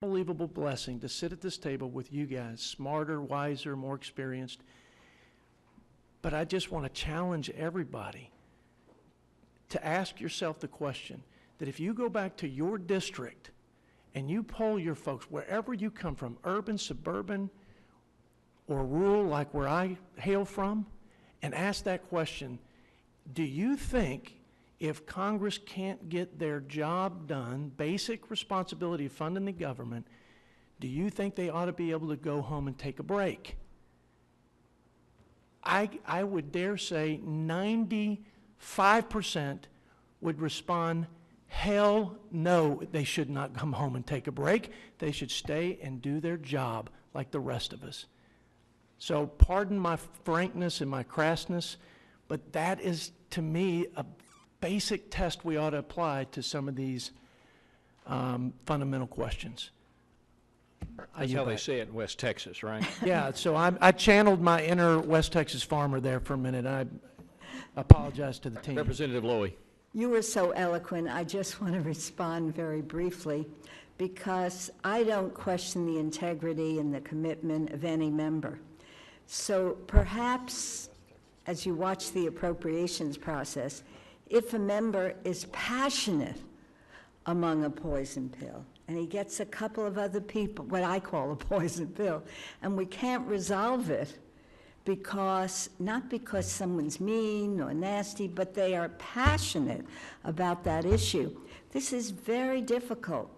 unbelievable blessing to sit at this table with you guys, smarter, wiser, more experienced. But I just want to challenge everybody to ask yourself the question that if you go back to your district and you poll your folks, wherever you come from, urban, suburban, or rural like where I hail from, and ask that question, do you think if Congress can't get their job done, basic responsibility of funding the government, do you think they ought to be able to go home and take a break? I would dare say 95% would respond, hell no, they should not come home and take a break. They should stay and do their job like the rest of us. So pardon my frankness and my crassness, but that is, to me, a basic test we ought to apply to some of these fundamental questions. That's how they say it in West Texas, right? Yeah, so I channeled my inner West Texas farmer there for a minute. I apologize to the team. Representative Lowy. You were so eloquent. I just want to respond very briefly because I don't question the integrity and the commitment of any member. So perhaps as you watch the appropriations process, if a member is passionate among a poison pill, and he gets a couple of other people, what I call a poison pill, and we can't resolve it because, not because someone's mean or nasty, but they are passionate about that issue. This is very difficult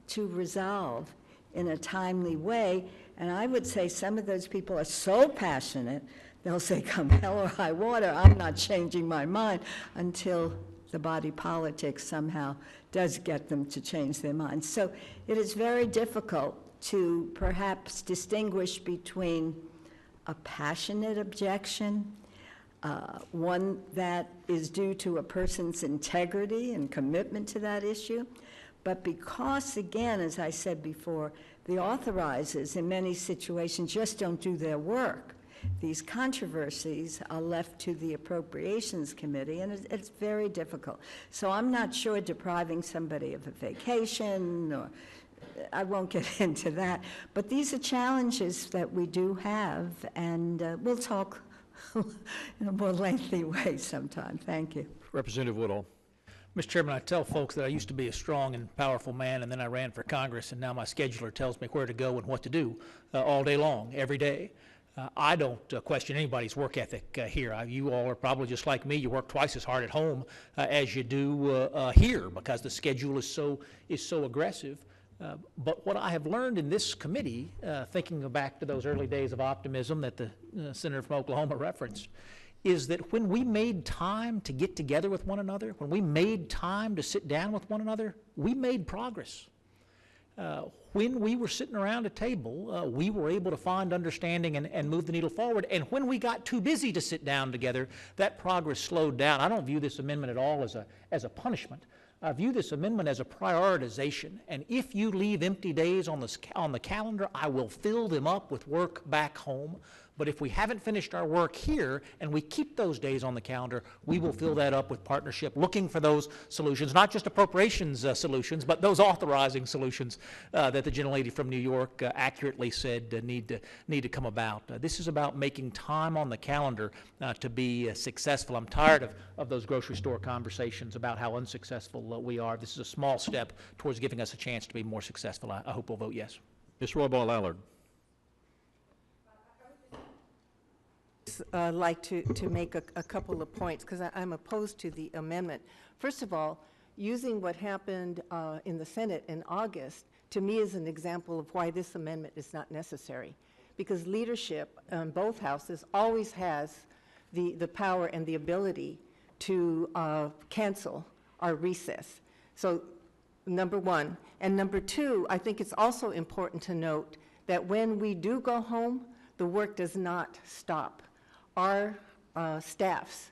to resolve in a timely way, and I would say some of those people are so passionate, they'll say, come hell or high water, I'm not changing my mind until the body politic somehow does get them to change their minds. So it is very difficult to perhaps distinguish between a passionate objection, one that is due to a person's integrity and commitment to that issue, but because, again, as I said before, the authorizers in many situations just don't do their work. These controversies are left to the Appropriations Committee, and it's very difficult. So I'm not sure depriving somebody of a vacation, or I won't get into that, but these are challenges that we do have, and we'll talk in a more lengthy way sometime. Thank you. Representative Woodall. Mr. Chairman, I tell folks that I used to be a strong and powerful man, and then I ran for Congress, and now my scheduler tells me where to go and what to do all day long, every day. I don't question anybody's work ethic here. You all are probably just like me. You work twice as hard at home as you do here because the schedule is so aggressive. But what I have learned in this committee, thinking back to those early days of optimism that the senator from Oklahoma referenced, is that when we made time to get together with one another, when we made time to sit down with one another, we made progress. When we were sitting around a table, we were able to find understanding and move the needle forward. And when we got too busy to sit down together, that progress slowed down. I don't view this amendment at all as a punishment. I view this amendment as a prioritization. And if you leave empty days on the calendar, I will fill them up with work back home. But if we haven't finished our work here and we keep those days on the calendar, we will fill that up with partnership, looking for those solutions, not just appropriations solutions, but those authorizing solutions that the gentlelady from New York accurately said need to come about. This is about making time on the calendar to be successful. I'm tired of those grocery store conversations about how unsuccessful we are. This is a small step towards giving us a chance to be more successful. I hope we'll vote yes. Ms. Roybal Allard. Like to make a couple of points because I'm opposed to the amendment. First of all, using what happened in the Senate in August to me is an example of why this amendment is not necessary, because leadership in both houses always has the power and the ability to cancel our recess. So number one. And number two, I think it's also important to note that when we do go home, the work does not stop. Our staffs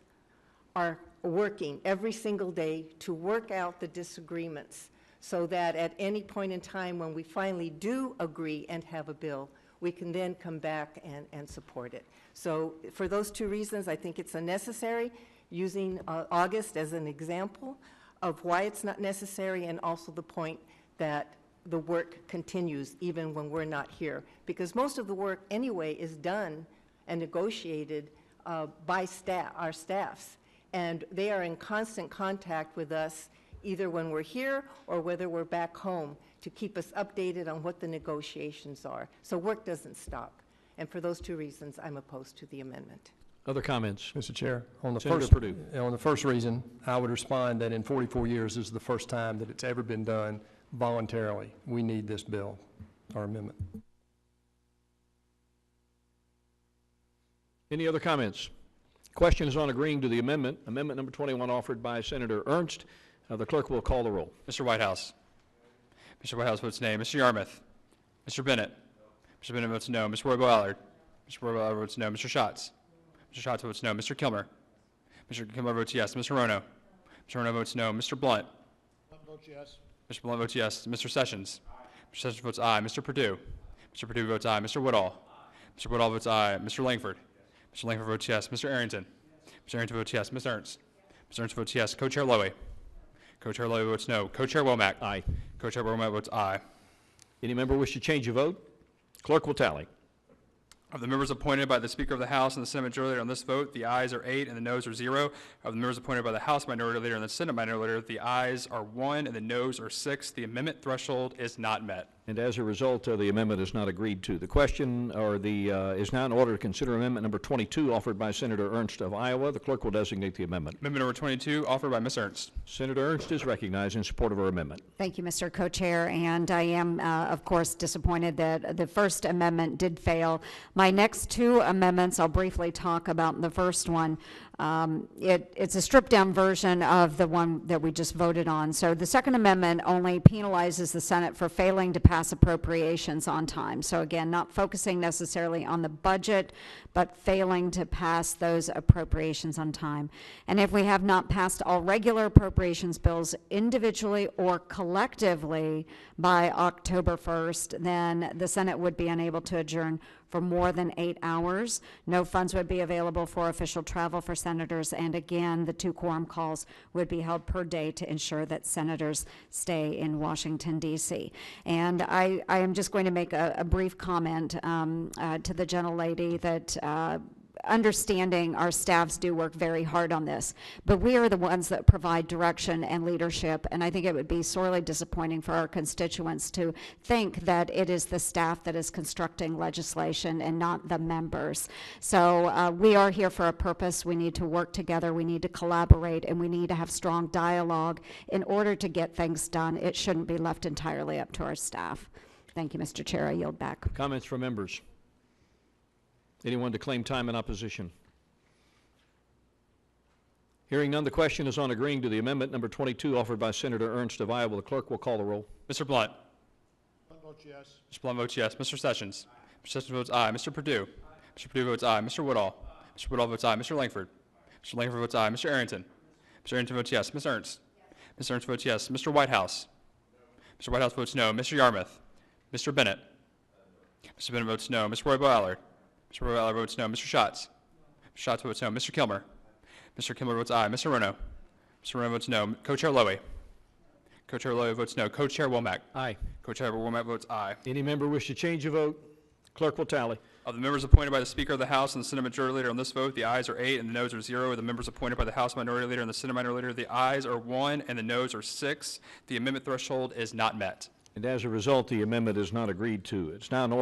are working every single day to work out the disagreements so that at any point in time when we finally do agree and have a bill, we can then come back and support it. So for those two reasons, I think it's unnecessary, using August as an example of why it's not necessary, and also the point that the work continues even when we're not here. Because most of the work anyway is done and negotiated by our staffs. And they are in constant contact with us either when we're here or whether we're back home to keep us updated on what the negotiations are. So work doesn't stop. And for those two reasons, I'm opposed to the amendment. Other comments? Mr. Chair, Senator Perdue. on the first reason, I would respond that in 44 years, this is the first time that it's ever been done voluntarily. We need this bill, or amendment. Any other comments? Question is on agreeing to the amendment. Amendment number 21 offered by Senator Ernst. The clerk will call the roll. Mr. Whitehouse. Mr. Whitehouse votes nay. Mr. Yarmouth. Mr. Bennett. Mr. Bennett votes no. Mr. Roybo-Allard. Mr. Roybo-Allard votes no. Mr. Schatz. Mr. Schatz votes no. Mr. Kilmer. Mr. Kilmer votes yes. Mr. Rono. Mr. Rono votes no. Mr. Blunt. Votes yes. Mr. Blunt votes yes. Mr. Sessions. Mr. Sessions votes aye. Mr. Perdue. Mr. Perdue votes aye. Mr. Woodall. Mr. Woodall votes aye. Mr. Langford. Mr. Langford votes yes. Mr. Arrington. Mr. Arrington votes yes. Ms. Ernst. Ms. Ernst votes yes. Co-Chair Lowy. Co-Chair Lowy votes no. Co-Chair Womack. Aye. Co-Chair Womack votes aye. Any member wish to change a vote? Clerk will tally. Of the members appointed by the Speaker of the House and the Senate Majority Leader on this vote, the ayes are 8 and the noes are 0. Of the members appointed by the House Minority Leader and the Senate Minority Leader, the ayes are 1 and the noes are 6. The amendment threshold is not met. And as a result, the amendment is not agreed to. The question is now in order to consider amendment number 22 offered by Senator Ernst of Iowa. The clerk will designate the amendment. Amendment number 22 offered by Ms. Ernst. Senator Ernst is recognized in support of her amendment. Thank you, Mr. Co-Chair, and I am, of course, disappointed that the first amendment did fail. My next two amendments, I'll briefly talk about the first one. It's a stripped-down version of the one that we just voted on. So the Second Amendment only penalizes the Senate for failing to pass appropriations on time. So again, not focusing necessarily on the budget, but failing to pass those appropriations on time. And if we have not passed all regular appropriations bills individually or collectively by October 1st, then the Senate would be unable to adjourn for more than 8 hours. No funds would be available for official travel for senators, and again, the 2 quorum calls would be held per day to ensure that senators stay in Washington, D.C. And I am just going to make a brief comment to the gentlelady that understanding our staffs do work very hard on this, but we are the ones that provide direction and leadership, and I think it would be sorely disappointing for our constituents to think that it is the staff that is constructing legislation and not the members. So we are here for a purpose. We need to work together, we need to collaborate, and we need to have strong dialogue in order to get things done. It shouldn't be left entirely up to our staff. Thank you, Mr. Chair. I yield back. Comments from members? Anyone to claim time in opposition? Hearing none, the question is on agreeing to the amendment number 22 offered by Senator Ernst of Iowa. The clerk will call the roll. Mr. Blunt. Blunt votes yes. Mr. Blunt votes yes. Mr. Sessions. Mr. Sessions votes aye. Mr. Perdue. Mr. Perdue votes aye. Mr. Woodall. Mr. Woodall votes aye. Mr. Langford. Mr. Langford votes aye. Mr. Arrington. Mr. Arrington votes yes. Ms. Ernst. Ms. Ernst votes yes. Mr. Whitehouse. Mr. Whitehouse votes no. Mr. Yarmouth. Mr. Bennett. Mr. Bennett votes no. Mr. Roybo-Allard. Mr. Roybo-Allard votes no. Mr. Schatz. Mr. Schatz votes no. Mr. Kilmer. Mr. Kilmer votes aye. Mr. Rono. Mr. Rono votes no. Co-Chair Lowy. Co-Chair Lowy votes no. Co-Chair Womack. Aye. Co-Chair Womack votes aye. Any member wish to change a vote? Clerk will tally. Of the members appointed by the Speaker of the House and the Senate Majority Leader on this vote, the ayes are 8 and the noes are 0. Of the members appointed by the House Minority Leader and the Senate Minority Leader, the ayes are 1 and the noes are 6. The amendment threshold is not met. And as a result, the amendment is not agreed to. It's now in order